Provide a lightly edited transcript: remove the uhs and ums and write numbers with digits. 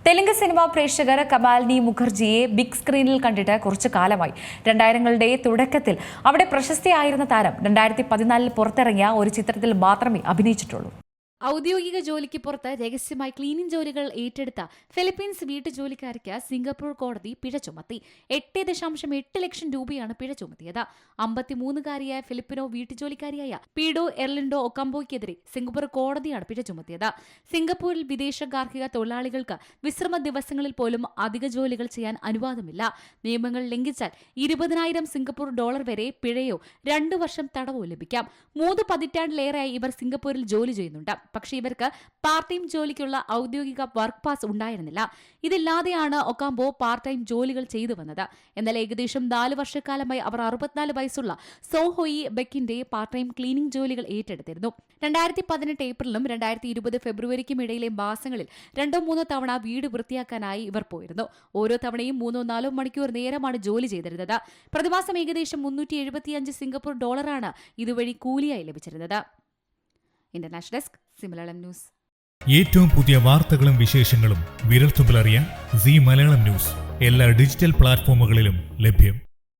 Telugu cinema പ്രേക്ഷകർ Kamalini മുഖർജിയെ big സ്ക്രീനിൽ കണ്ടിട്ട് കുറച്ചു കാലമായി. 2000കളുടെ തുടക്കത്തിൽ അവിടെ പ്രശസ്തിയായിരുന്ന താരം 2014 പുറത്തിറങ്ങിയ ഒരു ചിത്രത്തിൽ മാത്രമേ അഭിനയിച്ചിട്ടുള്ളൂ. ഔദ്യോഗിക ജോലിക്ക് പുറത്ത് രഹസ്യമായി ക്ലീനിംഗ് ജോലികൾ ഏറ്റെടുത്ത ഫിലിപ്പീൻസ് വീട്ടുജോലിക്കാർക്ക് സിംഗപ്പൂർ കോടതി പിഴ ചുമത്തി. 8.8 ലക്ഷം രൂപയാണ് പിഴ ചുമത്തിയത്. 53-കാരിയായ ഫിലിപ്പിനോ വീട്ടുജോലിക്കാരിയായ പീഡോ എർലിൻഡോ ഒക്കാംബോയ്ക്കെതിരെ സിംഗപ്പൂർ കോടതിയാണ് പിഴ ചുമത്തിയത്. സിംഗപ്പൂരിൽ വിദേശ ഗാർഹിക തൊഴിലാളികൾക്ക് വിശ്രമ ദിവസങ്ങളിൽ പോലും അധിക ജോലികൾ ചെയ്യാൻ അനുവാദമില്ല. നിയമങ്ങൾ ലംഘിച്ചാൽ 20,000 സിംഗപ്പൂർ ഡോളർ വരെ പിഴയോ 2 വർഷം തടവോ ലഭിക്കാം. 3 പതിറ്റാണ്ടിലേറെയായി ഇവർ സിംഗപ്പൂരിൽ ജോലി ചെയ്യുന്നുണ്ട്. പക്ഷേ ഇവർക്ക് പാർട്ട് ടൈം ജോലിക്കുള്ള ഔദ്യോഗിക വർക്ക് പാസ് ഉണ്ടായിരുന്നില്ല. ഇതില്ലാതെയാണ് ഒക്കാംബോ പാർട്ട് ടൈം ജോലികൾ ചെയ്തു വന്നത്. എന്നാൽ ഏകദേശം 4 വർഷക്കാലമായി അവർ 64 വയസ്സുള്ള സോഹോയി ബെക്കിന്റെ പാർട്ട് ടൈം ക്ലീനിംഗ് ജോലികൾ ഏറ്റെടുത്തിരുന്നു. 2018 ഏപ്രിലും 2020 ഫെബ്രുവരിക്കും ഇടയിലെ മാസങ്ങളിൽ 2-3 തവണ വീട് വൃത്തിയാക്കാനായി ഇവർ പോയിരുന്നു. ഓരോ തവണയും 3-4 മണിക്കൂർ നേരമാണ് ജോലി ചെയ്തിരുന്നത്. പ്രതിമാസം ഏകദേശം 375 സിംഗപ്പൂർ ഡോളറാണ് ഇതുവഴി കൂലിയായി ലഭിച്ചിരുന്നത്. ഇന്റർനാഷണൽ ഡെസ്ക് സിമലയാളം ന്യൂസ്. ഏറ്റവും പുതിയ വാർത്തകളും വിശേഷങ്ങളും വിരൽത്തുമ്പിലറിയാൻ സീ മലയാളം ന്യൂസ് എല്ലാ ഡിജിറ്റൽ പ്ലാറ്റ്ഫോമുകളിലും ലഭ്യം.